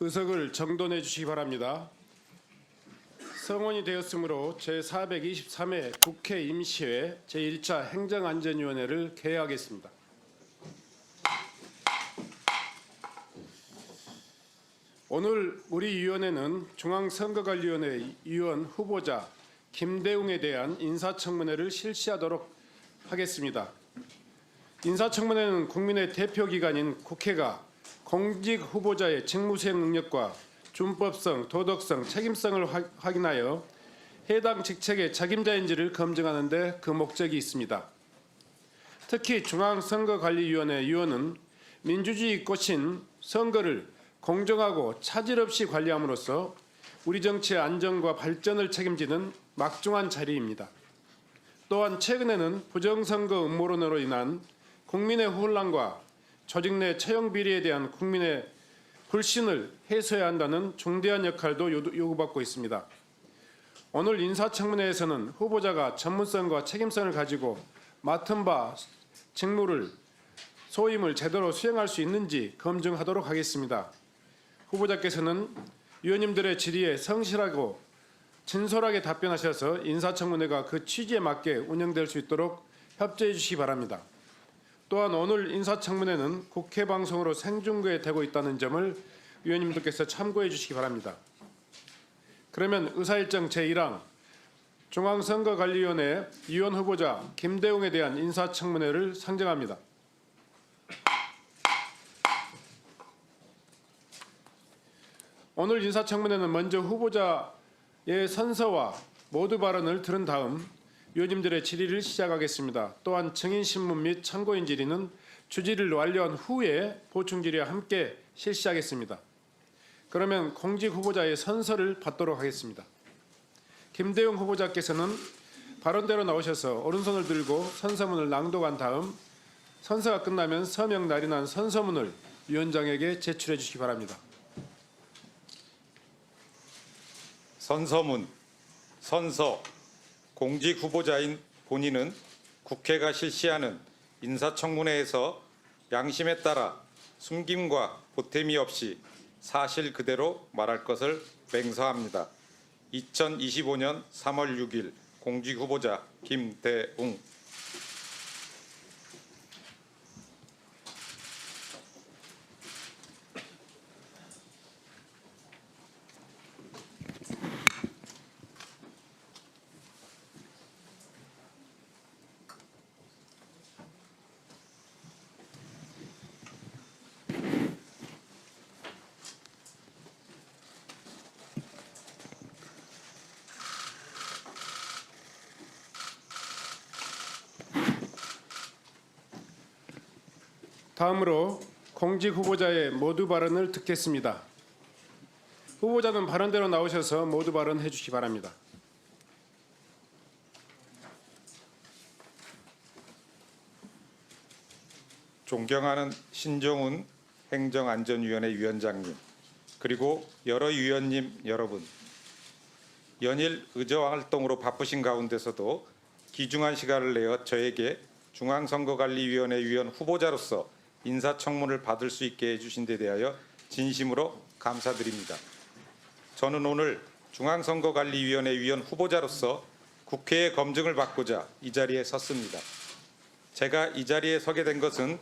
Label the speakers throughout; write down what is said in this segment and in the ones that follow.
Speaker 1: 의석을 정돈해 주시기 바랍니다. 성원이 되었으므로 제423회 국회 임시회 제1차 행정안전위원회를 개회하겠습니다. 오늘 우리 위원회는 중앙선거관리위원회 위원 후보자 김대웅에 대한 인사청문회를 실시하도록 하겠습니다. 인사청문회는 국민의 대표기관인 국회가 공직 후보자의 직무수행 능력과 준법성, 도덕성, 책임성을 확인하여 해당 직책의 책임자인지를 검증하는 데 그 목적이 있습니다. 특히 중앙선거관리위원회 위원은 민주주의 꽃인 선거를 공정하고 차질 없이 관리함으로써 우리 정치의 안정과 발전을 책임지는 막중한 자리입니다. 또한 최근에는 부정선거 음모론으로 인한 국민의 혼란과 조직 내 채용 비리에 대한 국민의 불신을 해소해야 한다는 중대한 역할도 요구받고 있습니다. 오늘 인사청문회에서는 후보자가 전문성과 책임성을 가지고 맡은 바 직무를 소임을 제대로 수행할 수 있는지 검증하도록 하겠습니다. 후보자께서는 위원님들의 질의에 성실하고 진솔하게 답변하셔서 인사청문회가 그 취지에 맞게 운영될 수 있도록 협조해 주시기 바랍니다. 또한 오늘 인사청문회는 국회 방송으로 생중계되고 있다는 점을 위원님들께서 참고해 주시기 바랍니다. 그러면 의사일정 제1항 중앙선거관리위원회 위원 후보자 김대웅에 대한 인사청문회를 상정합니다. 오늘 인사청문회는 먼저 후보자의 선서와 모두 발언을 들은 다음 위원님들의 질의를 시작하겠습니다. 또한 증인신문 및 참고인 질의는 주질을 완료한 후에 보충 질의와 함께 실시하겠습니다. 그러면 공직 후보자의 선서를 받도록 하겠습니다. 김대웅 후보자께서는 발언대로 나오셔서 오른손을 들고 선서문을 낭독한 다음 선서가 끝나면 서명 날인한 선서문을 위원장에게 제출해 주시기 바랍니다.
Speaker 2: 선서문, 선서, 공직 후보자인 본인은 국회가 실시하는 인사청문회에서 양심에 따라 숨김과 보탬이 없이 사실 그대로 말할 것을 맹세합니다. 2025년 3월 6일 공직 후보자 김대웅.
Speaker 1: 다음으로 공직 후보자의 모두 발언을 듣겠습니다. 후보자는 발언대로 나오셔서 모두 발언해 주시기 바랍니다.
Speaker 2: 존경하는 신정훈 행정안전위원회 위원장님, 그리고 여러 위원님 여러분, 연일 의정활동으로 바쁘신 가운데서도 귀중한 시간을 내어 저에게 중앙선거관리위원회 위원 후보자로서 인사청문을 받을 수 있게 해주신 데 대하여 진심으로 감사드립니다. 저는 오늘 중앙선거관리위원회 위원 후보자로서 국회의 검증을 받고자 이 자리에 섰습니다. 제가 이 자리에 서게 된 것은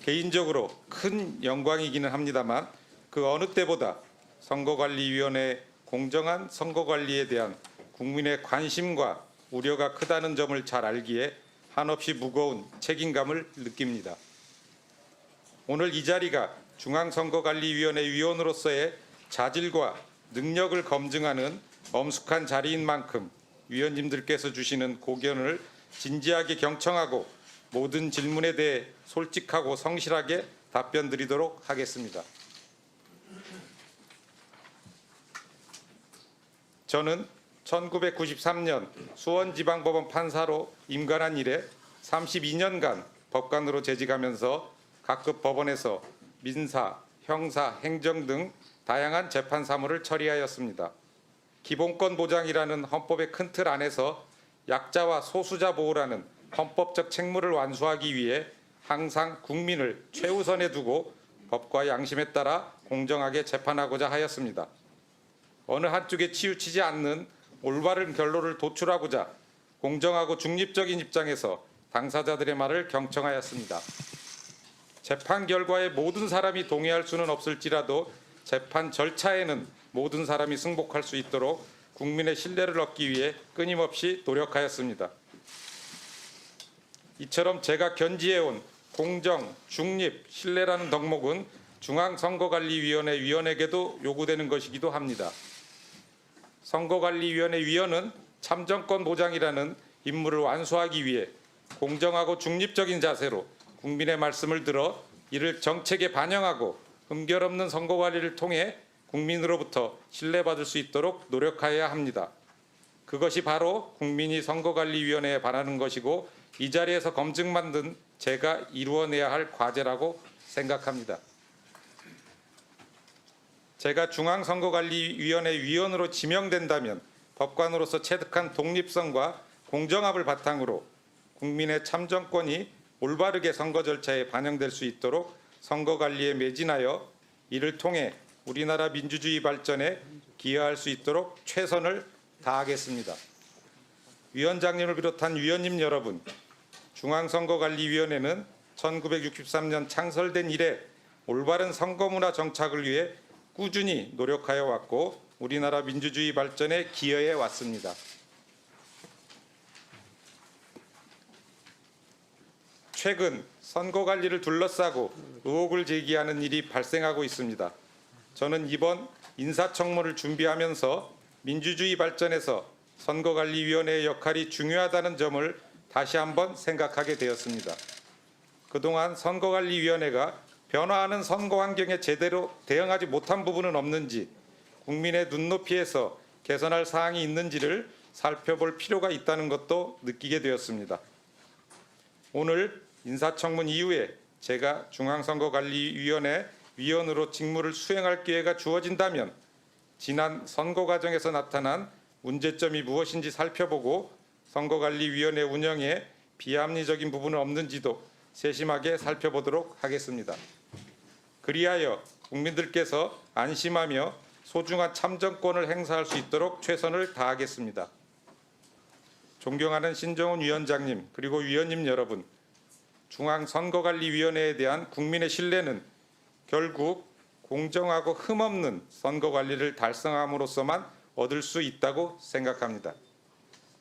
Speaker 2: 개인적으로 큰 영광이기는 합니다만 그 어느 때보다 선거관리위원회의 공정한 선거관리에 대한 국민의 관심과 우려가 크다는 점을 잘 알기에 한없이 무거운 책임감을 느낍니다. 오늘 이 자리가 중앙선거관리위원회 위원으로서의 자질과 능력을 검증하는 엄숙한 자리인 만큼 위원님들께서 주시는 고견을 진지하게 경청하고 모든 질문에 대해 솔직하고 성실하게 답변 드리도록 하겠습니다. 저는 1993년 수원지방법원 판사로 임관한 이래 32년간 법관으로 재직하면서 각급 법원에서 민사, 형사, 행정 등 다양한 재판 사무를 처리하였습니다. 기본권 보장이라는 헌법의 큰 틀 안에서 약자와 소수자 보호라는 헌법적 책무를 완수하기 위해 항상 국민을 최우선에 두고 법과 양심에 따라 공정하게 재판하고자 하였습니다. 어느 한쪽에 치우치지 않는 올바른 결론을 도출하고자 공정하고 중립적인 입장에서 당사자들의 말을 경청하였습니다. 재판 결과에 모든 사람이 동의할 수는 없을지라도 재판 절차에는 모든 사람이 승복할 수 있도록 국민의 신뢰를 얻기 위해 끊임없이 노력하였습니다. 이처럼 제가 견지해온 공정, 중립, 신뢰라는 덕목은 중앙선거관리위원회 위원에게도 요구되는 것이기도 합니다. 선거관리위원회 위원은 참정권 보장이라는 임무를 완수하기 위해 공정하고 중립적인 자세로 국민의 말씀을 들어 이를 정책에 반영하고 흠결 없는 선거 관리를 통해 국민으로부터 신뢰받을 수 있도록 노력해야 합니다. 그것이 바로 국민이 선거관리위원회에 바라는 것이고 이 자리에서 검증받은 제가 이루어내야 할 과제라고 생각합니다. 제가 중앙선거관리위원회 위원으로 지명된다면 법관으로서 체득한 독립성과 공정함을 바탕으로 국민의 참정권이 올바르게 선거 절차에 반영될 수 있도록 선거관리에 매진하여 이를 통해 우리나라 민주주의 발전에 기여할 수 있도록 최선을 다하겠습니다. 위원장님을 비롯한 위원님 여러분, 중앙선거관리위원회는 1963년 창설된 이래 올바른 선거문화 정착을 위해 꾸준히 노력하여 왔고 우리나라 민주주의 발전에 기여해 왔습니다. 최근 선거관리를 둘러싸고 의혹을 제기하는 일이 발생하고 있습니다. 저는 이번 인사청문을 준비하면서 민주주의 발전에서 선거관리위원회의 역할이 중요하다는 점을 다시 한번 생각하게 되었습니다. 그동안 선거관리위원회가 변화하는 선거 환경에 제대로 대응하지 못한 부분은 없는지, 국민의 눈높이에서 개선할 사항이 있는지를 살펴볼 필요가 있다는 것도 느끼게 되었습니다. 오늘 인사청문 이후에 제가 중앙선거관리위원회 위원으로 직무를 수행할 기회가 주어진다면 지난 선거 과정에서 나타난 문제점이 무엇인지 살펴보고 선거관리위원회 운영에 비합리적인 부분은 없는지도 세심하게 살펴보도록 하겠습니다. 그리하여 국민들께서 안심하며 소중한 참정권을 행사할 수 있도록 최선을 다하겠습니다. 존경하는 신정훈 위원장님 그리고 위원님 여러분, 중앙선거관리위원회에 대한 국민의 신뢰는 결국 공정하고 흠없는 선거관리를 달성함으로써만 얻을 수 있다고 생각합니다.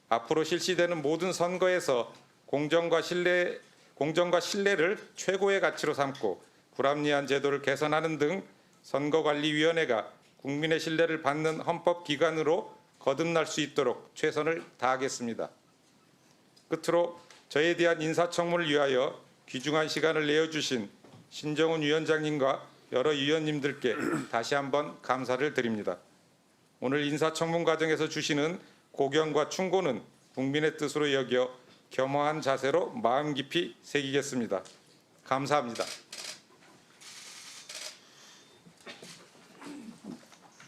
Speaker 2: 앞으로 실시되는 모든 선거에서 공정과 신뢰를 최고의 가치로 삼고 불합리한 제도를 개선하는 등 선거관리위원회가 국민의 신뢰를 받는 헌법기관으로 거듭날 수 있도록 최선을 다하겠습니다. 끝으로 저에 대한 인사청문을 위하여 귀중한 시간을 내어주신 신정훈 위원장님과 여러 위원님들께 다시 한번 감사를 드립니다. 오늘 인사청문 과정에서 주시는 고견과 충고는 국민의 뜻으로 여겨 겸허한 자세로 마음 깊이 새기겠습니다. 감사합니다.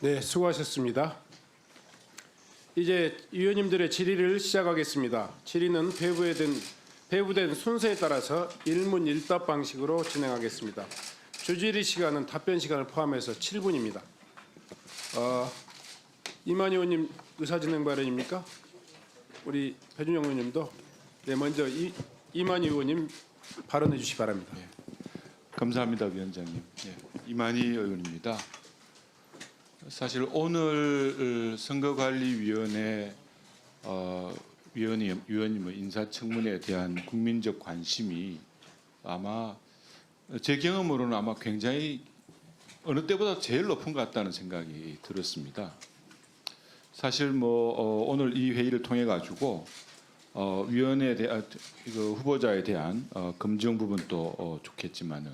Speaker 1: 네, 수고하셨습니다. 이제 위원님들의 질의를 시작하겠습니다. 질의는 배부된 순서에 따라서 일문일답 방식으로 진행하겠습니다. 주질의 시간은 답변 시간을 포함해서 7분입니다. 이만희 의원님 의사진행 발언입니까? 우리 배준영 의원님도 네, 먼저 이만희 의원님 발언해 주시기 바랍니다.
Speaker 3: 네. 감사합니다, 위원장님. 네, 이만희 의원입니다. 사실 오늘 선거관리위원회 위원님의 인사청문회에 대한 국민적 관심이 아마 제 경험으로는 아마 굉장히 어느 때보다 제일 높은 것 같다는 생각이 들었습니다. 사실 오늘 이 회의를 통해 가지고 위원회에 대한 후보자에 대한 검증 부분도 좋겠지만은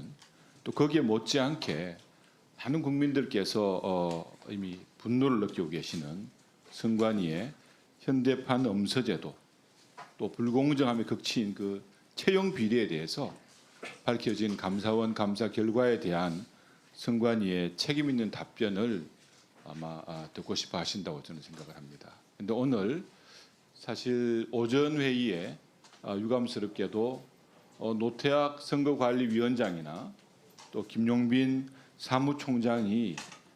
Speaker 3: 또 거기에 못지않게 많은 국민들께서 이미 분노를 느끼고 계시는 선관위의 현대판 엄서제도 또 불공정함의 극치인 그 채용 비리에 대해서 밝혀진 감사원 감사 결과에 대한 선관위의 책임 있는 답변을 아마 듣고 싶어 하신다고 저는 생각을 합니다. 그런데 오늘 사실 오전 회의에 유감스럽게도 노태학 선거관리위원장이나 또 김용빈 사무총장이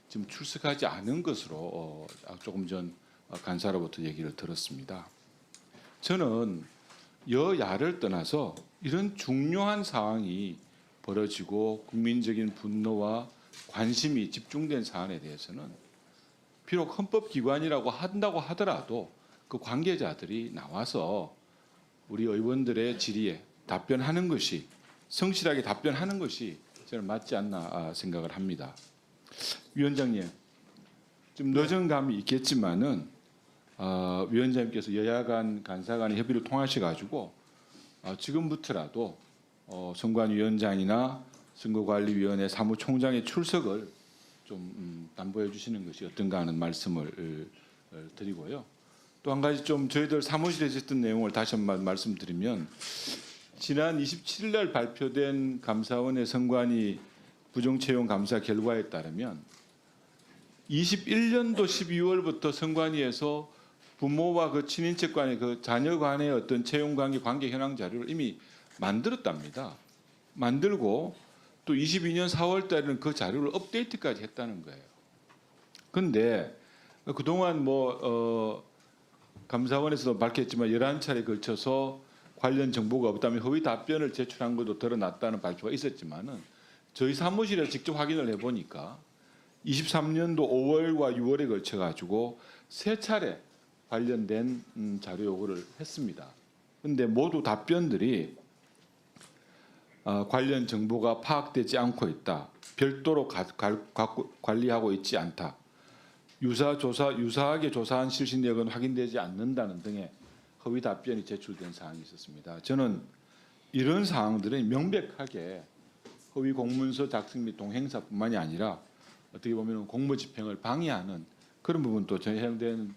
Speaker 3: 지금 출석하지 않은 것으로 조금 전 간사로부터 얘기를 들었습니다. 저는 여야를 떠나서 이런 중요한 상황이 벌어지고 국민적인 분노와 관심이 집중된 사안에 대해서는 비록 헌법기관이라고 한다고 하더라도 그 관계자들이 나와서 우리 의원들의 질의에 답변하는 것이 성실하게 답변하는 것이 저는 맞지 않나 생각을 합니다. 위원장님, 좀 늦은 감이 있겠지만은 위원장님께서 여야 간 간사 간의 협의를 통하셔 가지고 지금부터라도 선관위원장이나 선거관리위원회 사무총장의 출석을 좀 담보해 주시는 것이 어떤가 하는 말씀을 드리고요. 또 한 가지 좀 저희들 사무실에서 했던 내용을 다시 한번 말씀드리면 지난 27일 날 발표된 감사원의 선관위 부정채용 감사 결과에 따르면 21년도 12월부터 선관위에서 부모와 그 친인척 간의 그 자녀 간의 어떤 채용 관계 현황 자료를 이미 만들었답니다. 만들고 또 22년 4월 달에는 그 자료를 업데이트까지 했다는 거예요. 그런데 그동안 감사원에서도 밝혔지만 11차례에 걸쳐서 관련 정보가 없다면 허위 답변을 제출한 것도 드러났다는 발표가 있었지만은 저희 사무실에 직접 확인을 해보니까 23년도 5월과 6월에 걸쳐 가지고 3차례 관련된 자료 요구를 했습니다. 그런데 모두 답변들이 관련 정보가 파악되지 않고 있다. 별도로 관리하고 있지 않다. 유사하게 조사한 실시 내역은 확인되지 않는다는 등의 허위 답변이 제출된 사항이 있었습니다. 저는 이런 사항들은 명백하게 허위 공문서 작성 및 동행사뿐만이 아니라 어떻게 보면 공무집행을 방해하는 그런 부분도 해당되는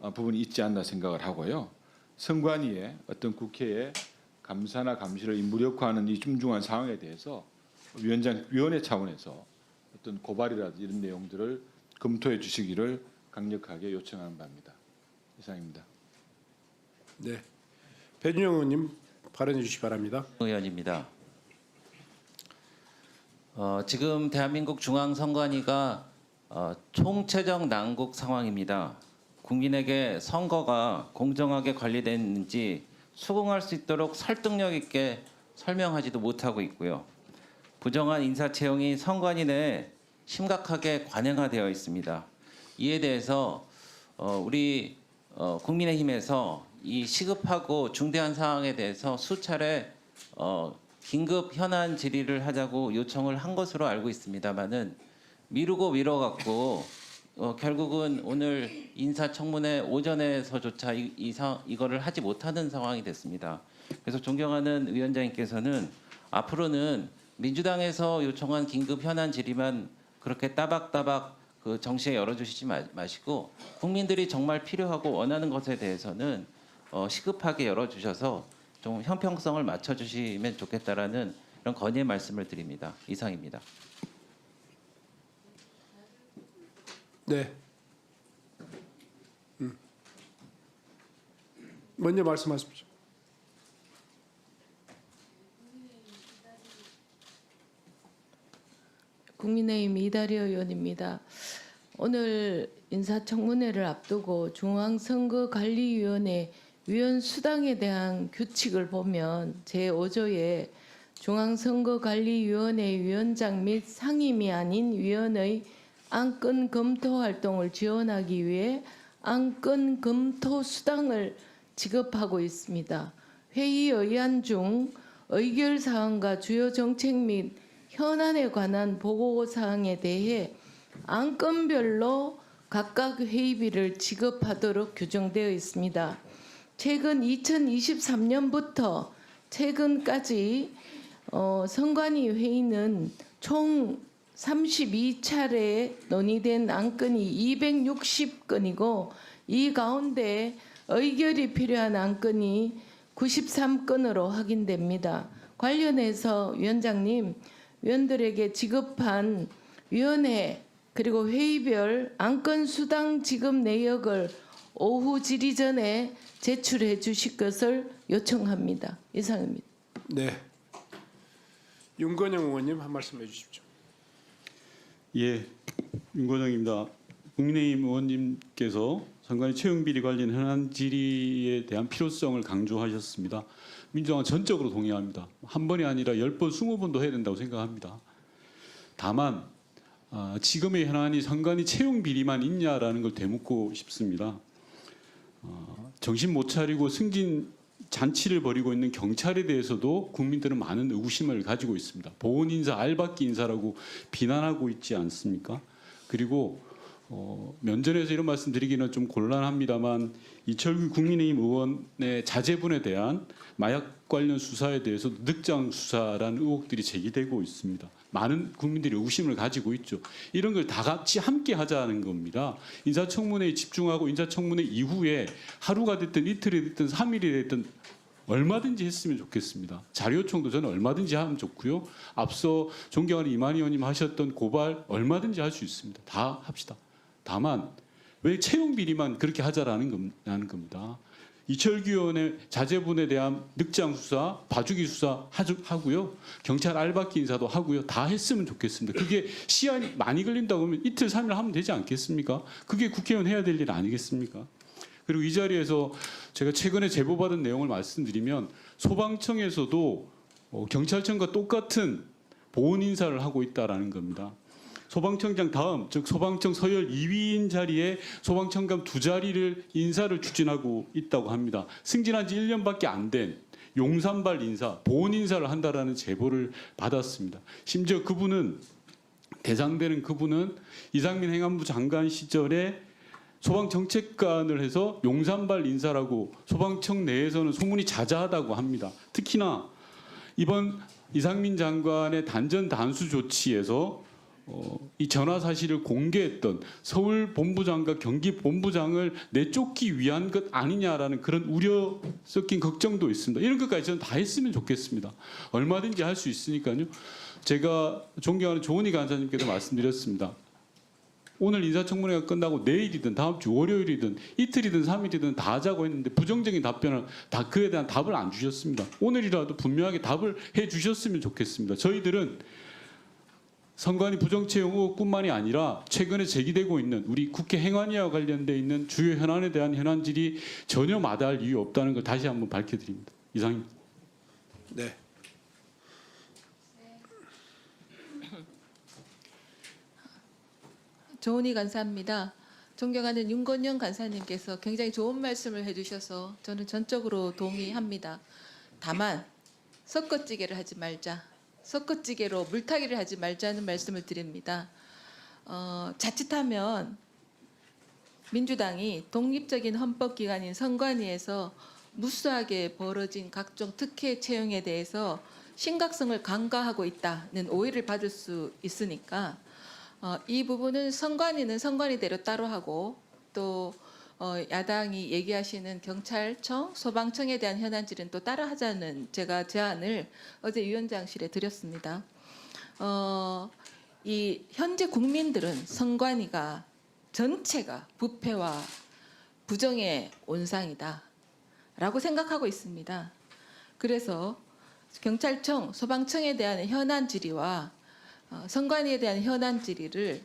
Speaker 3: 부분이 있지 않나 생각을 하고요. 선관위의 어떤 국회의 감사나 감시를 무력화하는 이 중중한 상황에 대해서 위원회 차원에서 어떤 고발이라든지 이런 내용들을 검토해 주시기를 강력하게 요청하는 바입니다. 이상입니다.
Speaker 1: 네, 배준영 의원님 발언해 주시기 바랍니다.
Speaker 4: 의원입니다. 지금 대한민국 중앙선관위가 총체적 난국 상황입니다. 국민에게 선거가 공정하게 관리됐는지 수긍할 수 있도록 설득력 있게 설명하지도 못하고 있고요. 부정한 인사 채용이 선관위 내에 심각하게 관행화되어 있습니다. 이에 대해서 우리 국민의힘에서 이 시급하고 중대한 사항에 대해서 수차례 긴급 현안 질의를 하자고 요청을 한 것으로 알고 있습니다만은 미루고 미뤄갖고 결국은 오늘 인사청문회 오전에서조차 이거를 하지 못하는 상황이 됐습니다. 그래서 존경하는 위원장님께서는 앞으로는 민주당에서 요청한 긴급 현안 질의만 그렇게 따박따박 그 정시에 열어주시지 마시고 국민들이 정말 필요하고 원하는 것에 대해서는 시급하게 열어주셔서 좀 형평성을 맞춰주시면 좋겠다라는 이런 건의의 말씀을 드립니다. 이상입니다.
Speaker 1: 네. 먼저 말씀하십시오.
Speaker 5: 국민의힘 이다리 의원입니다. 오늘 인사청문회를 앞두고 중앙선거관리위원회 위원 수당에 대한 규칙을 보면 제5조에 중앙선거관리위원회 위원장 및 상임이 아닌 위원의 안건 검토 활동을 지원하기 위해 안건 검토 수당을 지급하고 있습니다. 회의 의안 중 의결 사항과 주요 정책 및 현안에 관한 보고 사항에 대해 안건별로 각각 회의비를 지급하도록 규정되어 있습니다. 최근 2023년부터 최근까지 선관위 회의는 총 32차례 논의된 안건이 260건이고 이 가운데 의결이 필요한 안건이 93건으로 확인됩니다. 관련해서 위원장님, 위원들에게 지급한 위원회 그리고 회의별 안건 수당 지급 내역을 오후 질의 전에 제출해 주실 것을 요청합니다. 이상입니다.
Speaker 1: 네. 윤건영 의원님 한 말씀 해주십시오.
Speaker 6: 예, 윤건영입니다. 국민의힘 의원님께서 선관위 채용 비리 관련 현안 질의에 대한 필요성을 강조하셨습니다. 민주당은 전적으로 동의합니다. 한 번이 아니라 10번, 20번도 해야 된다고 생각합니다. 다만 지금의 현안이 선관위 채용 비리만 있냐라는 걸 되묻고 싶습니다. 정신 못 차리고 승진 잔치를 벌이고 있는 경찰에 대해서도 국민들은 많은 의구심을 가지고 있습니다. 보훈 인사, 알박기 인사라고 비난하고 있지 않습니까? 그리고 면전에서 이런 말씀드리기는 좀 곤란합니다만 이철규 국민의힘 의원의 자제분에 대한 마약 관련 수사에 대해서 늑장 수사라는 의혹들이 제기되고 있습니다. 많은 국민들이 의구심을 가지고 있죠. 이런 걸 다 같이 함께 하자는 겁니다. 인사청문회에 집중하고 인사청문회 이후에 하루가 됐든 이틀이 됐든 3일이 됐든 얼마든지 했으면 좋겠습니다. 자료 요청도 저는 얼마든지 하면 좋고요. 앞서 존경하는 이만희 의원님 하셨던 고발 얼마든지 할 수 있습니다. 다 합시다. 다만 왜 채용 비리만 그렇게 하자라는 겁니다. 이철규 의원의 자제분에 대한 늑장 수사, 봐주기 수사 하고요. 경찰 알박기 인사도 하고요. 다 했으면 좋겠습니다. 그게 시간이 많이 걸린다고 하면 이틀, 3일 하면 되지 않겠습니까? 그게 국회의원 해야 될 일 아니겠습니까? 그리고 이 자리에서 제가 최근에 제보받은 내용을 말씀드리면 소방청에서도 경찰청과 똑같은 보훈 인사를 하고 있다라는 겁니다. 소방청장 다음, 즉 소방청 서열 2위인 자리에 소방청감 2자리를 인사를 추진하고 있다고 합니다. 승진한 지 1년밖에 안 된 용산발 인사, 보훈 인사를 한다라는 제보를 받았습니다. 심지어 대상되는 그분은 이상민 행안부 장관 시절에 소방정책관을 해서 용산발 인사라고 소방청 내에서는 소문이 자자하다고 합니다. 특히나 이번 이상민 장관의 단전 단수 조치에서 이 전화 사실을 공개했던 서울 본부장과 경기 본부장을 내쫓기 위한 것 아니냐라는 그런 우려 섞인 걱정도 있습니다. 이런 것까지 저는 다 했으면 좋겠습니다. 얼마든지 할 수 있으니까요. 제가 존경하는 조은희 간사님께도 말씀드렸습니다. 오늘 인사청문회가 끝나고 내일이든 다음 주 월요일이든 이틀이든 3일이든 다 하자고 했는데 부정적인 답변을 다 그에 대한 답을 안 주셨습니다. 오늘이라도 분명하게 답을 해 주셨으면 좋겠습니다. 저희들은 선관위 부정채용 의혹뿐만이 아니라 최근에 제기되고 있는 우리 국회 행안위와 관련돼 있는 주요 현안에 대한 현안질이 전혀 마다할 이유 없다는 걸 다시 한번 밝혀드립니다. 이상입니다.
Speaker 1: 네.
Speaker 5: 조은희 간사입니다. 존경하는 윤건영 간사님께서 굉장히 좋은 말씀을 해주셔서 저는 전적으로 동의합니다. 다만 섞어찌개를 하지 말자. 섞어찌개로 물타기를 하지 말자는 말씀을 드립니다. 자칫하면 민주당이 독립적인 헌법기관인 선관위에서 무수하게 벌어진 각종 특혜 채용에 대해서 심각성을 간과하고 있다는 오해를 받을 수 있으니까 이 부분은 선관위는 선관위대로 따로 하고 또 야당이 얘기하시는 경찰청, 소방청에 대한 현안질은 또 따라 하자는 제가 제안을 어제 위원장실에 드렸습니다. 이 현재 국민들은 선관위가 전체가 부패와 부정의 온상이다라고 생각하고 있습니다. 그래서 경찰청, 소방청에 대한 현안 질의와 선관위에 대한 현안 질의를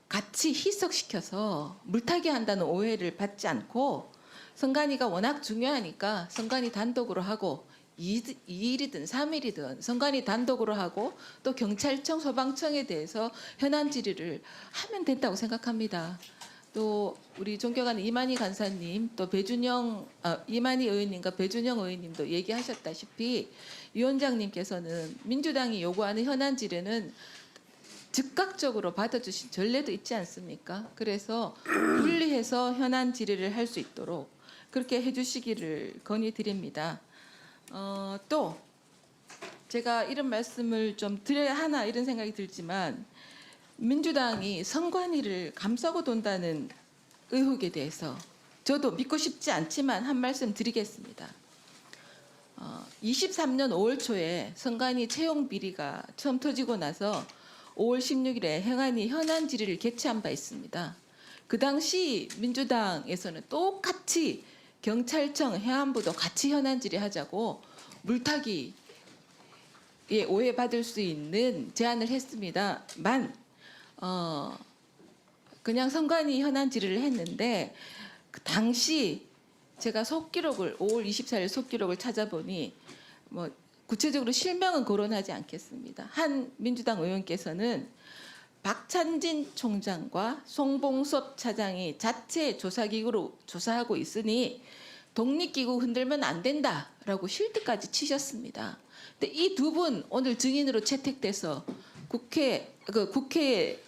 Speaker 5: 같이 희석시켜서 물타기 한다는 오해를 받지 않고 선관위가 워낙 중요하니까 선관위 단독으로 하고 2일이든 3일이든 선관위 단독으로 하고 또 경찰청, 소방청에 대해서 현안 질의를 하면 된다고 생각합니다. 또 우리 존경하는 이만희 간사님, 또 이만희 의원님과 배준영 의원님도 얘기하셨다시피 위원장님께서는 민주당이 요구하는 현안 질의는 즉각적으로 받아주신 전례도 있지 않습니까? 그래서 분리해서 현안 질의를 할 수 있도록 그렇게 해주시기를 건의드립니다. 또 제가 이런 말씀을 좀 드려야 하나 이런 생각이 들지만 민주당이 선관위를 감싸고 돈다는 의혹에 대해서 저도 믿고 싶지 않지만 한 말씀 드리겠습니다. 23년 5월 초에 선관위 채용 비리가 처음 터지고 나서 5월 16일에 행안위 현안 질의를 개최한 바 있습니다. 그 당시 민주당에서는 똑같이 경찰청, 해안부도 같이 현안 질의하자고 물타기 오해받을 수 있는 제안을 했습니다만 그냥 선관위 현안 질의를 했는데 그 당시 제가 속기록을 5월 24일 속기록을 찾아보니 뭐 구체적으로 실명은 거론하지 않겠습니다. 한 민주당 의원께서는 박찬진 총장과 송봉섭 차장이 자체 조사기구로 조사하고 있으니 독립기구 흔들면 안 된다라고 실드까지 치셨습니다. 근데 이 두 분 오늘 증인으로 채택돼서 국회에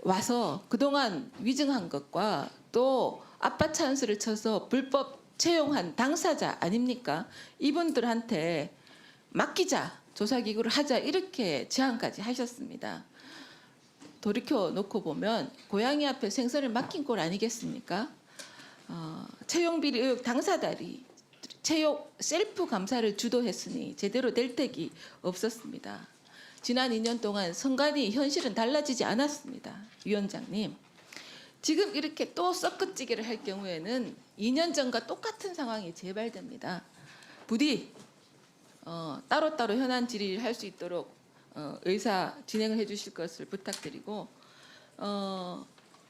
Speaker 5: 와서 그동안 위증한 것과 또 아빠 찬스를 쳐서 불법 채용한 당사자 아닙니까? 이분들한테 맡기자, 조사기구를 하자 이렇게 제안까지 하셨습니다. 돌이켜 놓고 보면 고양이 앞에 생선을 맡긴 꼴 아니겠습니까? 채용비리 의혹 당사자들이 채용 셀프 감사를 주도했으니 제대로 될 택이 없었습니다. 지난 2년 동안 선관위 현실은 달라지지 않았습니다. 위원장님. 지금 이렇게 또 썩끝지기를 할 경우에는 2년 전과 똑같은 상황이 재발됩니다. 부디 따로따로 현안 질의를 할 수 있도록 의사 진행을 해주실 것을 부탁드리고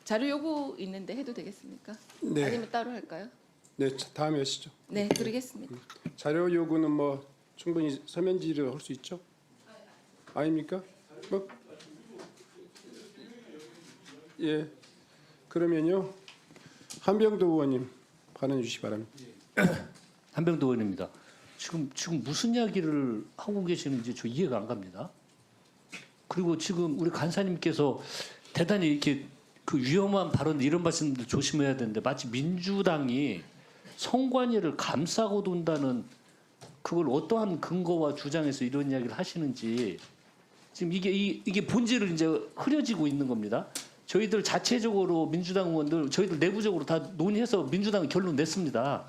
Speaker 5: 자료 요구 있는데 해도 되겠습니까?
Speaker 1: 네.
Speaker 5: 아니면 따로 할까요?
Speaker 1: 네, 다음에 하시죠.
Speaker 5: 네, 그러겠습니다.
Speaker 1: 자료 요구는 뭐 충분히 서면 질의를 할 수 있죠? 아닙니까? 뭐? 예. 그러면요. 한병도 의원님 발언해 주시기 바랍니다.
Speaker 7: 한병도 의원입니다. 지금 무슨 이야기를 하고 계시는지 저 이해가 안 갑니다. 그리고 지금 우리 간사님께서 대단히 이렇게 그 위험한 발언 이런 말씀들 조심해야 되는데 마치 민주당이 선관위를 감싸고 돈다는 그걸 어떠한 근거와 주장에서 이런 이야기를 하시는지 지금 이게 본질을 이제 흐려지고 있는 겁니다. 저희들 자체적으로 민주당 의원들 저희들 내부적으로 다 논의해서 민주당은 결론 냈습니다.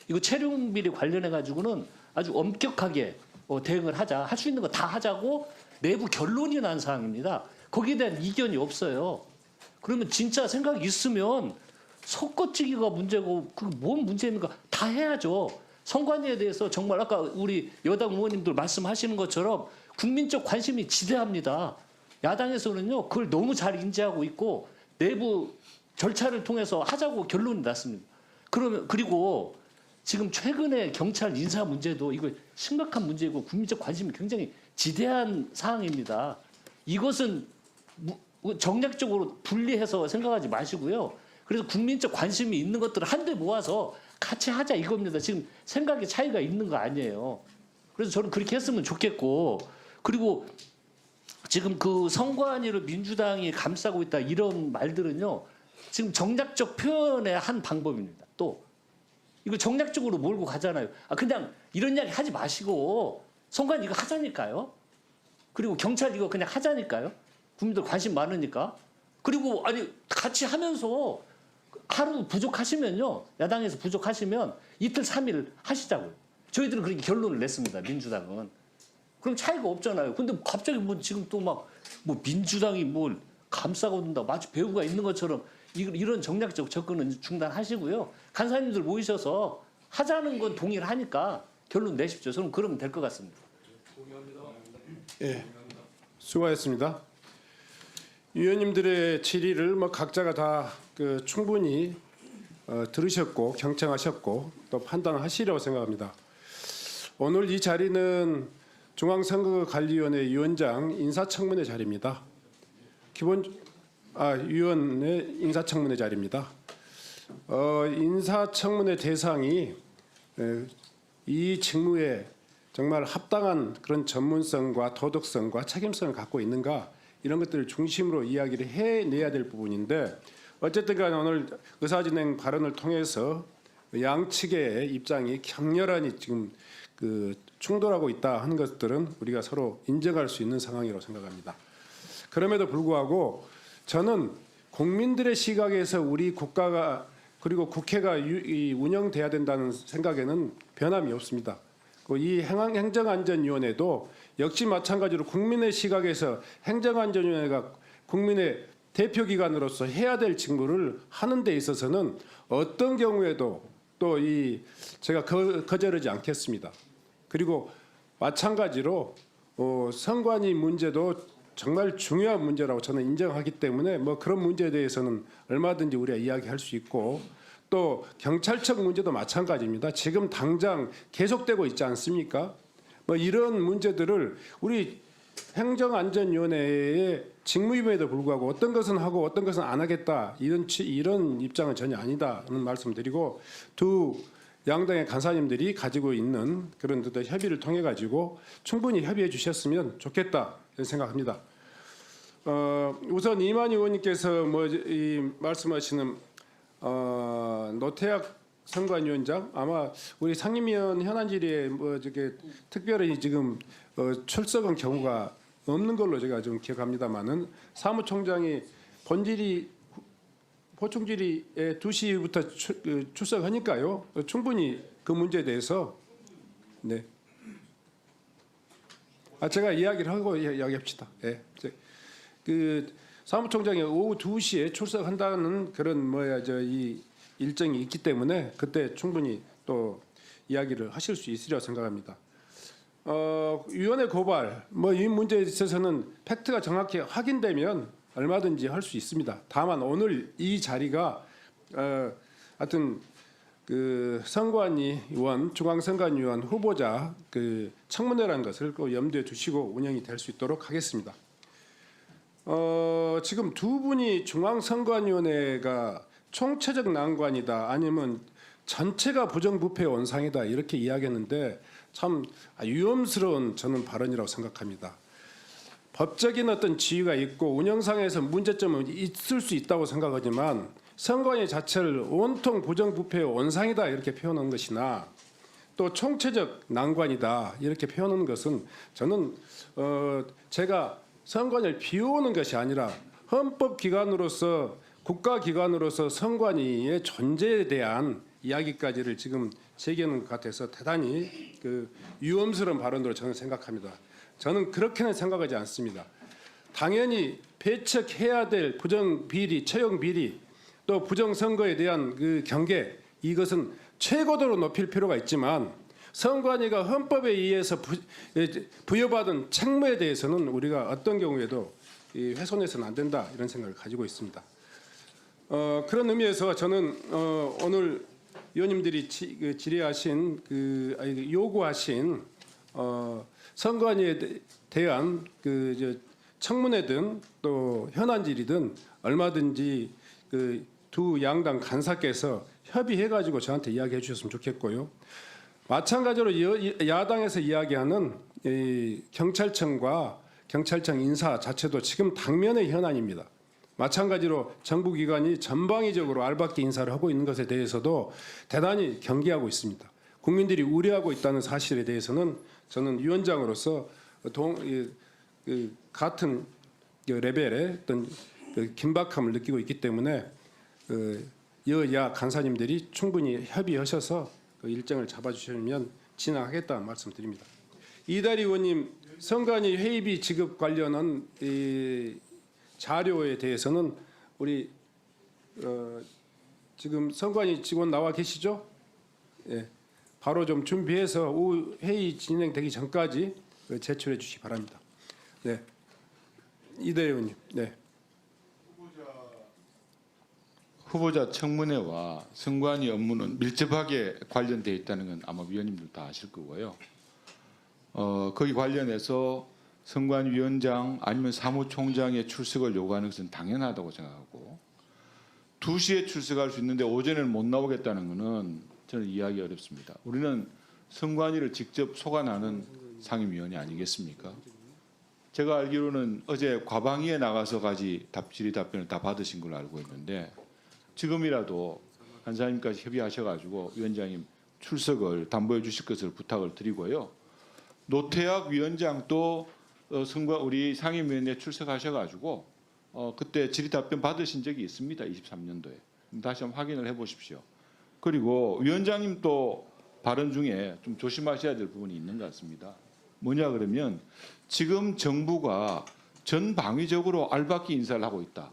Speaker 7: 이거 채용 비리 관련해 가지고는 아주 엄격하게 대응을 하자. 할 수 있는 거 다 하자고 내부 결론이 난 사항입니다. 거기에 대한 이견이 없어요. 그러면 진짜 생각이 있으면 섞어찌기가 문제고 그게 뭔 문제입니까? 다 해야죠. 선관위에 대해서 정말 아까 우리 여당 의원님들 말씀하시는 것처럼 국민적 관심이 지대합니다. 야당에서는요 그걸 너무 잘 인지하고 있고 내부 절차를 통해서 하자고 결론이 났습니다. 그리고 지금 최근에 경찰 인사 문제도 이거 심각한 문제이고 국민적 관심이 굉장히 지대한 사항입니다. 이것은 정략적으로 분리해서 생각하지 마시고요. 그래서 국민적 관심이 있는 것들을 한데 모아서 같이 하자 이겁니다. 지금 생각의 차이가 있는 거 아니에요. 그래서 저는 그렇게 했으면 좋겠고 그리고 지금 그 선관위를 민주당이 감싸고 있다 이런 말들은요. 지금 정략적 표현의 한 방법입니다. 또 이거 정략적으로 몰고 가잖아요. 그냥 이런 이야기 하지 마시고 선관위 이거 하자니까요. 그리고 경찰 이거 그냥 하자니까요. 국민들 관심 많으니까. 그리고 아니 같이 하면서 하루 부족하시면요. 야당에서 부족하시면 이틀 3일 하시자고요. 저희들은 그렇게 결론을 냈습니다. 민주당은. 그럼 차이가 없잖아요. 근데 갑자기 뭐 지금 또 막 뭐 민주당이 뭘 감싸고 둔다. 마치 배우가 있는 것처럼 이런 정략적 접근은 중단하시고요. 간사님들 모이셔서 하자는 건 동의를 하니까 결론 내십시오. 저는 그러면 될 것 같습니다.
Speaker 1: 예. 수고하셨습니다. 위원님들의 질의를 뭐 각자가 다 충분히 들으셨고 경청하셨고 또 판단하시리라고 생각합니다. 오늘 이 자리는 중앙선거관리위원회 위원장 인사청문회 자리입니다. 위원회 인사청문회 자리입니다. 인사청문회 대상이 이 직무에 정말 합당한 그런 전문성과 도덕성과 책임성을 갖고 있는가 이런 것들을 중심으로 이야기를 해내야 될 부분인데 어쨌든 간에 오늘 의사진행 발언을 통해서 양측의 입장이 격렬하니 지금 충돌하고 있다 하는 것들은 우리가 서로 인정할 수 있는 상황이라고 생각합니다. 그럼에도 불구하고 저는 국민들의 시각에서 우리 국가가 그리고 국회가 운영돼야 된다는 생각에는 변함이 없습니다. 이 행정안전위원회도 역시 마찬가지로 국민의 시각에서 행정안전위원회가 국민의 대표기관으로서 해야 될 직무를 하는 데 있어서는 어떤 경우에도 또 제가 거절하지 않겠습니다. 그리고 마찬가지로 선관위 문제도 정말 중요한 문제라고 저는 인정하기 때문에 뭐 그런 문제에 대해서는 얼마든지 우리가 이야기할 수 있고 또 경찰청 문제도 마찬가지입니다. 지금 당장 계속되고 있지 않습니까? 뭐 이런 문제들을 우리 행정안전위원회의 직무임에도 불구하고 어떤 것은 하고 어떤 것은 안 하겠다 이런 입장은 전혀 아니다는 말씀드리고 두 양당의 간사님들이 가지고 있는 그런 듯한 협의를 통해 가지고 충분히 협의해 주셨으면 좋겠다 이런 생각합니다. 우선 이만희 의원님께서 말씀하시는 노태학 선관위원장 아마 우리 상임위원 현안 질의에 특별히 지금 출석한 경우가 없는 걸로 제가 좀 기억합니다만은 사무총장이 본질이 보충질의에 2시부터 출석하니까요. 충분히 그 문제에 대해서 네. 제가 이야기를 하고 이야기합시다. 예. 그 사무총장이 오후 2시에 출석한다는 그런 이 일정이 있기 때문에 그때 충분히 또 이야기를 하실 수 있으리라 생각합니다. 위원회 고발 이 문제에 있어서는 팩트가 정확히 확인되면 얼마든지 할 수 있습니다. 다만 오늘 이 자리가 하여튼 그 선관위원 중앙선관위원 후보자 그 청문회라는 것을 꼭 염두에 두시고 운영이 될 수 있도록 하겠습니다. 지금 두 분이 중앙선관위원회가 총체적 난관이다 아니면 전체가 부정부패 원상이다 이렇게 이야기했는데 참 위험스러운 저는 발언이라고 생각합니다. 법적인 어떤 지위가 있고 운영상에서 문제점은 있을 수 있다고 생각하지만 선관위 자체를 온통 부정부패의 원상이다 이렇게 표현한 것이나 또 총체적 난관이다 이렇게 표현하는 것은 저는 제가 선관위를 비우는 것이 아니라 헌법기관으로서 국가기관으로서 선관위의 존재에 대한 이야기까지를 지금 제기하는 것 같아서 대단히 그 위험스러운 발언으로 저는 생각합니다. 저는 그렇게는 생각하지 않습니다. 당연히 배척해야 될 부정비리, 처형비리 또 부정선거에 대한 그 경계 이것은 최고도로 높일 필요가 있지만 선관위가 헌법에 의해서 부여받은 책무에 대해서는 우리가 어떤 경우에도 훼손해서는 안 된다 이런 생각을 가지고 있습니다. 그런 의미에서 저는 오늘 위원님들이 질의하신 요구하신 선관위에 대한 청문회든 또 현안질이든 얼마든지 그 두 양당 간사께서 협의해가지고 저한테 이야기해 주셨으면 좋겠고요. 마찬가지로 야당에서 이야기하는 경찰청과 경찰청 인사 자체도 지금 당면의 현안입니다. 마찬가지로 정부기관이 전방위적으로 알박기 인사를 하고 있는 것에 대해서도 대단히 경계하고 있습니다. 국민들이 우려하고 있다는 사실에 대해서는 저는 위원장으로서 같은 레벨의 어떤 긴박함을 느끼고 있기 때문에 여야 간사님들이 충분히 협의하셔서 그 일정을 잡아주시면 진행하겠다는 말씀드립니다. 이다리 의원님 선관위 회의비 지급 관련한 자료에 대해서는 우리 지금 선관위 직원 나와 계시죠? 예, 바로 좀 준비해서 오후 회의 진행되기 전까지 제출해 주시기 바랍니다. 네, 이다리 의원님. 네.
Speaker 3: 후보자 청문회와 선관위 업무는 밀접하게 관련되어 있다는 건 아마 위원님들 다 아실 거고요. 거기 관련해서 선관위원장 아니면 사무총장의 출석을 요구하는 것은 당연하다고 생각하고 2시에 출석할 수 있는데 오전에는 못 나오겠다는 것은 저는 이해하기 어렵습니다. 우리는 선관위를 직접 소관하는 상임위원회 아니겠습니까? 제가 알기로는 어제 과방위에 나가서까지 질의 답변을 다 받으신 걸로 알고 있는데 지금이라도 간사님까지 협의하셔가지고 위원장님 출석을 담보해 주실 것을 부탁을 드리고요. 노태학 위원장도 우리 상임위원회에 출석하셔가지고 그때 질의 답변 받으신 적이 있습니다. 23년도에. 다시 한번 확인을 해보십시오. 그리고 위원장님도 발언 중에 좀 조심하셔야 될 부분이 있는 것 같습니다. 뭐냐 그러면 지금 정부가 전방위적으로 알박기 인사를 하고 있다.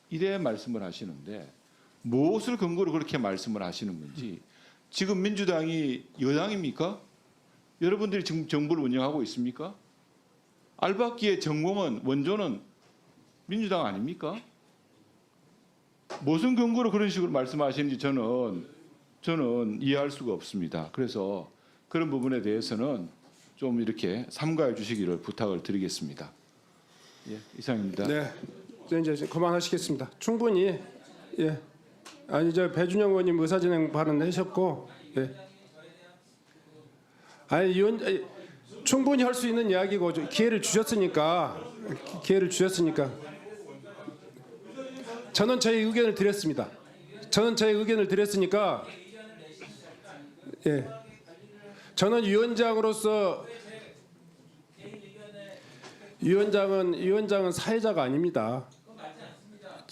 Speaker 3: 이래 말씀을 하시는데 무엇을 근거로 그렇게 말씀을 하시는 건지 지금 민주당이 여당입니까? 여러분들이 지금 정부를 운영하고 있습니까? 알박기의 전공은 원조는 민주당 아닙니까? 무슨 근거로 그런 식으로 말씀하시는지 저는 이해할 수가 없습니다. 그래서 그런 부분에 대해서는 좀 이렇게 삼가해 주시기를 부탁을 드리겠습니다. 예, 이상입니다.
Speaker 1: 네, 이제 그만하시겠습니다. 충분히 예, 아니 저 배준영 의원님 의사진행 발언하셨고, 예, 아니 충분히 할 수 있는 이야기고 기회를 주셨으니까 저는 저의 의견을 드렸습니다. 예, 저는 위원장은 사회자가 아닙니다.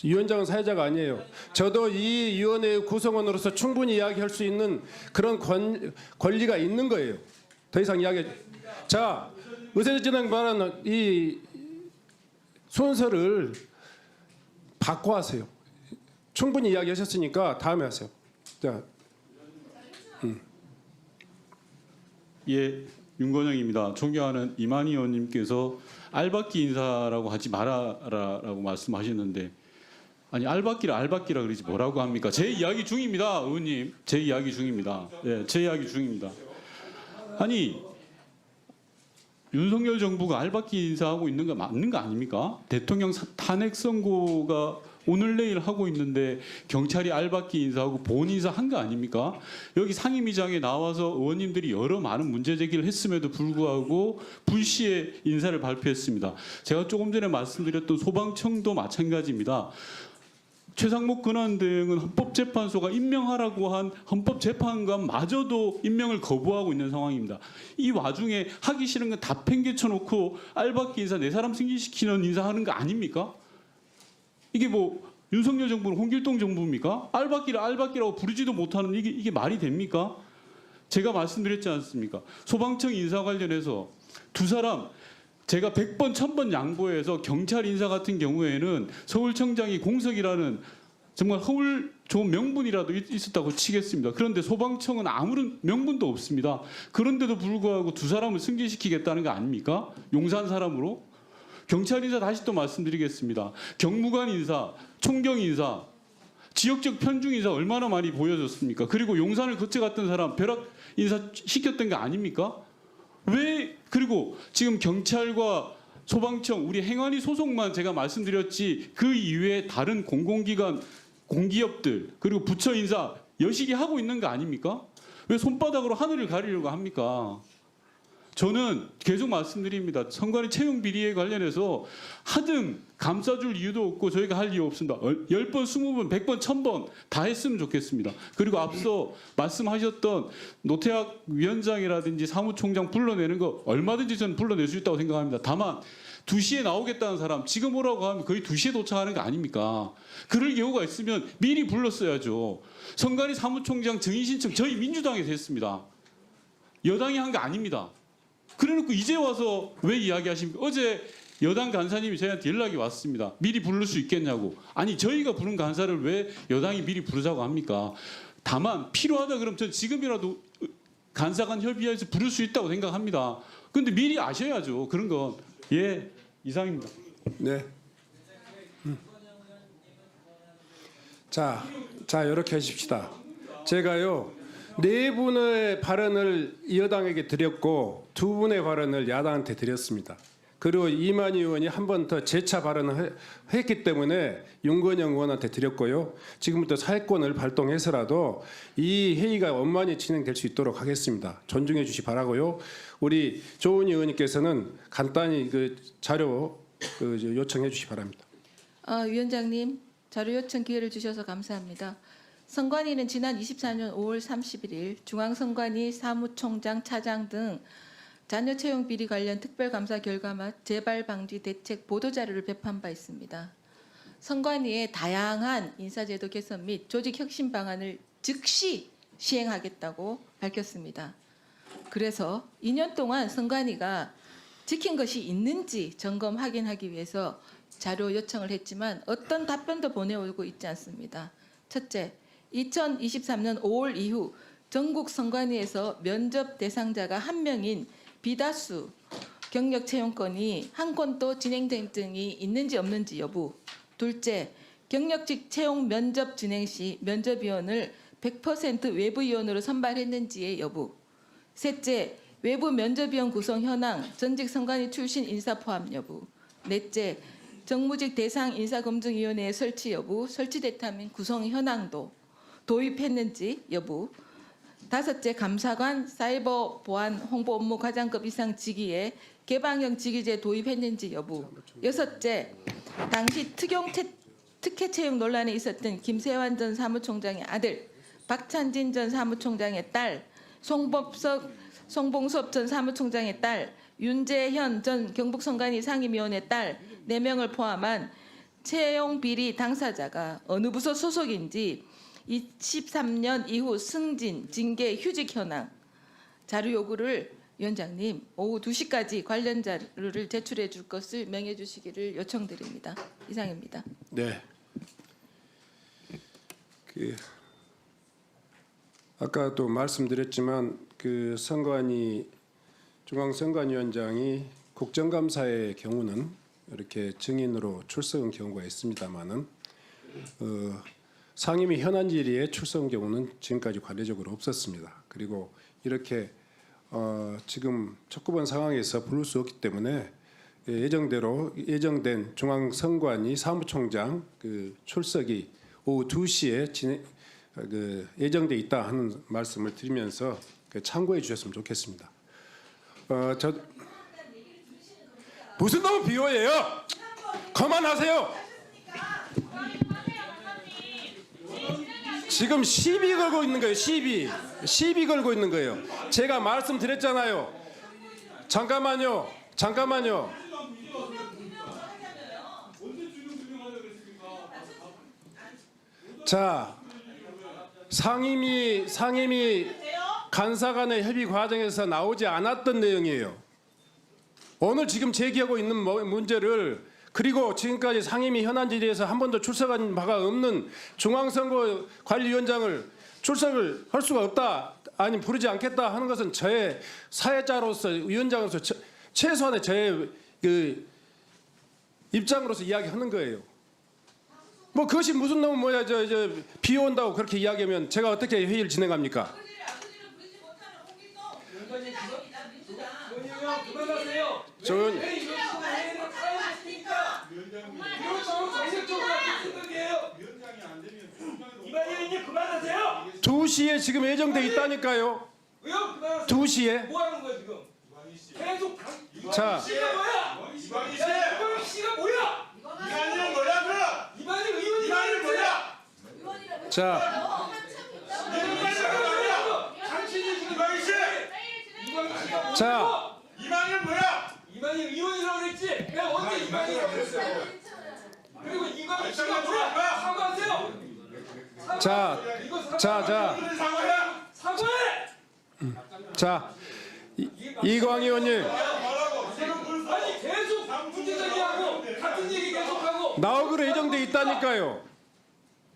Speaker 1: 위원장은 사회자가 아니에요. 저도 이 위원회 구성원으로서 충분히 이야기할 수 있는 그런 권리가 있는 거예요. 더 이상 이야기. 자, 의사진행 발언 이 순서를 바꿔 하세요. 충분히 이야기하셨으니까 다음에 하세요. 자,
Speaker 6: 예, 윤건영입니다. 존경하는 이만희 의원님께서 알박기 인사라고 하지 말아라라고 말씀하셨는데, 아니 알박기라 그러지 뭐라고 합니까? 제 이야기 중입니다, 의원님. 제 이야기 중입니다. 예, 제 이야기 중입니다. 아니 윤석열 정부가 알박기 인사하고 있는 거 맞는 거 아닙니까? 대통령 탄핵 선고가 오늘 내일 하고 있는데 경찰이 알박기 인사하고 보훈 인사 한 거 아닙니까? 여기 상임위장에 나와서 의원님들이 여러 많은 문제 제기를 했음에도 불구하고 불시에 인사를 발표했습니다. 제가 조금 전에 말씀드렸던 소방청도 마찬가지입니다. 최상목 권한대행은 헌법재판소가 임명하라고 한 헌법재판관마저도 임명을 거부하고 있는 상황입니다. 이 와중에 하기 싫은 건 다 팽개쳐놓고 알박기 인사 네 사람 승진시키는 인사하는 거 아닙니까? 이게 뭐 윤석열 정부는 홍길동 정부입니까? 알박기라고 부르지도 못하는 이게 말이 됩니까? 제가 말씀드렸지 않습니까? 소방청 인사 관련해서 두 사람 제가 100번 1000번 양보해서 경찰 인사 같은 경우에는 서울청장이 공석이라는 정말 허울 좋은 명분이라도 있었다고 치겠습니다. 그런데 소방청은 아무런 명분도 없습니다. 그런데도 불구하고 두 사람을 승진시키겠다는 거 아닙니까? 용산 사람으로. 경찰 인사 다시 또 말씀드리겠습니다. 경무관 인사, 총경 인사, 지역적 편중 인사 얼마나 많이 보여줬습니까? 그리고 용산을 거쳐갔던 사람 벼락 인사 시켰던 거 아닙니까? 왜 그리고 지금 경찰과 소방청 우리 행안위 소속만 제가 말씀드렸지 그 이외에 다른 공공기관 공기업들 그리고 부처 인사 여시기 하고 있는 거 아닙니까? 왜 손바닥으로 하늘을 가리려고 합니까? 저는 계속 말씀드립니다. 선관위 채용 비리에 관련해서 하등 감싸줄 이유도 없고 저희가 할 이유 없습니다. 10번, 20번, 100번, 1000번 다 했으면 좋겠습니다. 그리고 앞서 말씀하셨던 노태학 위원장이라든지 사무총장 불러내는 거 얼마든지 저는 불러낼 수 있다고 생각합니다. 다만 2시에 나오겠다는 사람 지금 오라고 하면 거의 2시에 도착하는 거 아닙니까? 그럴 경우가 있으면 미리 불렀어야죠. 선관위 사무총장 증인 신청 저희 민주당에서 했습니다. 여당이 한 거 아닙니다. 그래놓고 이제 와서 왜 이야기하십니까? 어제 여당 간사님이 저희한테 연락이 왔습니다. 미리 부를 수 있겠냐고. 아니 저희가 부른 간사를 왜 여당이 미리 부르자고 합니까? 다만 필요하다 그러면 전 지금이라도 간사 간 협의해서 부를 수 있다고 생각합니다. 그런데 미리 아셔야죠. 그런 건. 예, 이상입니다.
Speaker 1: 네. 자 이렇게 하십시다. 제가요 4분의 발언을 여당에게 드렸고 2분의 발언을 야당한테 드렸습니다. 그리고 이만희 의원이 한 번 더 재차 발언을 했기 때문에 윤건영 의원한테 드렸고요. 지금부터 사회권을 발동해서라도 이 회의가 원만히 진행될 수 있도록 하겠습니다. 존중해 주시 바라고요. 우리 조은희 의원님께서는 간단히 그 자료 요청해 주시 바랍니다.
Speaker 5: 위원장님 자료 요청 기회를 주셔서 감사합니다. 선관위는 지난 24년 5월 31일 중앙선관위 사무총장, 차장 등 자녀 채용 비리 관련 특별감사 결과 및 재발 방지 대책 보도자료를 배포한 바 있습니다. 선관위의 다양한 인사제도 개선 및 조직 혁신 방안을 즉시 시행하겠다고 밝혔습니다. 그래서 2년 동안 선관위가 지킨 것이 있는지 점검 확인하기 위해서 자료 요청을 했지만 어떤 답변도 보내오고 있지 않습니다. 첫째, 2023년 5월 이후 전국 선관위에서 면접 대상자가 1명인 비다수 경력 채용권이 한 건도 진행된 등이 있는지 없는지 여부. 둘째, 경력직 채용 면접 진행 시 면접위원을 100% 외부위원으로 선발했는지의 여부. 셋째, 외부 면접위원 구성 현황, 전직 선관위 출신 인사 포함 여부. 넷째, 정무직 대상 인사검증위원회 설치 여부, 설치됐다면 구성 현황도 도입했는지 여부. 다섯째, 감사관 사이버 보안 홍보 업무 과장급 이상 직위에 개방형 직위제 도입했는지 여부. 여섯째, 당시 특혜 채용 논란에 있었던 김세환 전 사무총장의 아들, 박찬진 전 사무총장의 딸, 송봉섭 전 사무총장의 딸, 윤재현 전 경북선관위 상임위원의 딸 4명을 포함한 채용 비리 당사자가 어느 부서 소속인지 23년 이후 승진, 징계, 휴직 현황 자료 요구를 위원장님 오후 2시까지 관련 자료를 제출해 줄 것을 명해 주시기를 요청드립니다. 이상입니다.
Speaker 1: 네. 아까도 말씀드렸지만 중앙선관위원장이 국정감사의 경우는 이렇게 증인으로 출석한 경우가 있습니다만은 상임위 현안 질의에 출석한 경우는 지금까지 관례적으로 없었습니다. 그리고 이렇게 지금 촉구본 상황에서 부를 수 없기 때문에 예정대로 예정된 중앙선관위 사무총장 출석이 오후 2시에 예정돼 있다 하는 말씀을 드리면서 참고해 주셨으면 좋겠습니다. 무슨 너무 비호예요? 그만하세요. 지금 시비 걸고 있는 거예요. 시비 걸고 있는 거예요. 제가 말씀드렸잖아요. 잠깐만요. 자, 상임위 간사 간의 협의 과정에서 나오지 않았던 내용이에요. 오늘 지금 제기하고 있는 문제를 그리고 지금까지 상임위 현안 질의에서 한 번도 출석한 바가 없는 중앙선거관리위원장을 출석을 할 수가 없다, 아니 부르지 않겠다 하는 것은 저의 사회자로서 위원장으로서 최소한의 저의 입장으로서 이야기하는 거예요. 뭐 그것이 무슨 놈 비 온다고 그렇게 이야기하면 제가 어떻게 회의를 진행합니까? 조용히.
Speaker 8: 이만희님 그만하세요.
Speaker 1: 2시에 지금 예정돼 있다니까요. 2시에.
Speaker 8: 뭐 하는 거야 지금? 계속
Speaker 1: 자.
Speaker 8: 씨가 뭐야? 이만희 씨가 뭐야? 이만희는 뭐야 그럼? 이만희 의원이 뭐야?
Speaker 1: 자.
Speaker 8: 당신이 지금 이만희 씨.
Speaker 1: 자.
Speaker 8: 이만희는 뭐야? 이만희 의원이라고 그랬지? 내가 언제 이만희라고 그랬어요? 그리고 이만희 씨가 뭐야? 사과하세요.
Speaker 1: 자.
Speaker 8: 사과해.
Speaker 1: 자. 이광희 의원님.
Speaker 8: 아니 계속 문제 제기하고 같은 얘기 계속하고.
Speaker 1: 나오기로 예정돼 있다니까요.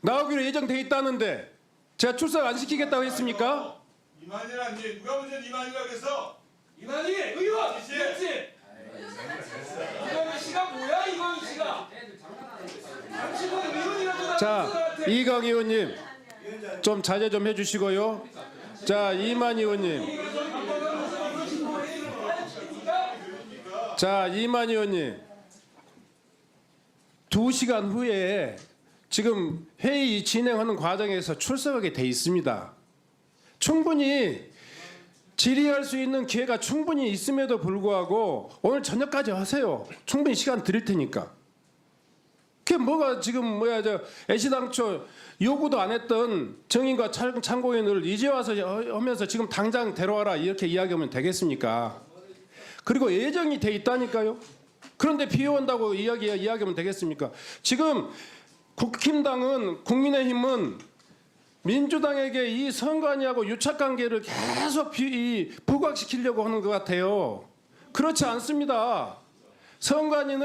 Speaker 1: 나오기로 예정돼 있다는데 제가 출석 안 시키겠다고 했습니까?
Speaker 9: 이만희란 누가 먼저 이만희라고 했어?
Speaker 8: 이만희 의원 그렇지. 이만희 씨가 뭐야? 이만희 씨가. 당신은 의원이라고
Speaker 1: 자, 이광희 의원님 좀 자제 좀 해주시고요. 자, 이만희 의원님. 자, 이만희 의원님. 2시간 후에 지금 회의 진행하는 과정에서 출석하게 돼 있습니다. 충분히 질의할 수 있는 기회가 충분히 있음에도 불구하고 오늘 저녁까지 하세요. 충분히 시간 드릴 테니까. 그게 뭐가 지금 애시당초 요구도 안 했던 정인과 참고인을 이제 와서 하면서 지금 당장 데려와라 이렇게 이야기하면 되겠습니까? 그리고 예정이 돼 있다니까요. 그런데 비온다고 이야기하면 되겠습니까? 지금 국민의힘은 민주당에게 이 선관위하고 유착관계를 계속 부각시키려고 하는 것 같아요. 그렇지 않습니다. 선관위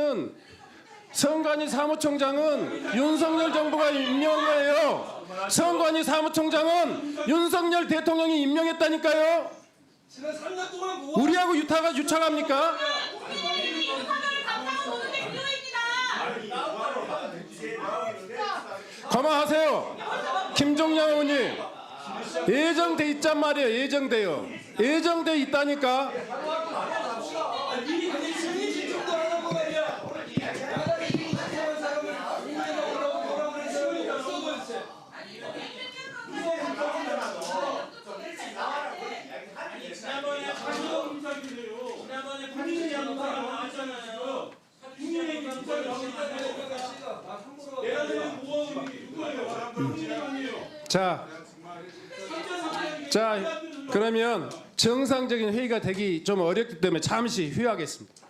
Speaker 1: 사무총장은 윤석열 정부가 임명한 거예요. 선관위 사무총장은 윤석열 대통령이 임명했다니까요.
Speaker 8: 지난 3년 동안 뭐
Speaker 1: 우리하고 유착합니까? 그만하세요. 김종량 의원님, 예정돼 있단 말이에요. 예정돼 있다니까.
Speaker 8: 미리 그냥 증인 신청도 안 하고 말이야. 야당이 이 신청한 사람을 국민에다 뭐라고 그랬으면 써버렸어요. 지난번에 국민의 감사가 나왔잖아요. 국민의 감사를
Speaker 1: 자, 그러면 정상적인 회의가 되기 좀 어렵기 때문에 잠시 휴회하겠습니다.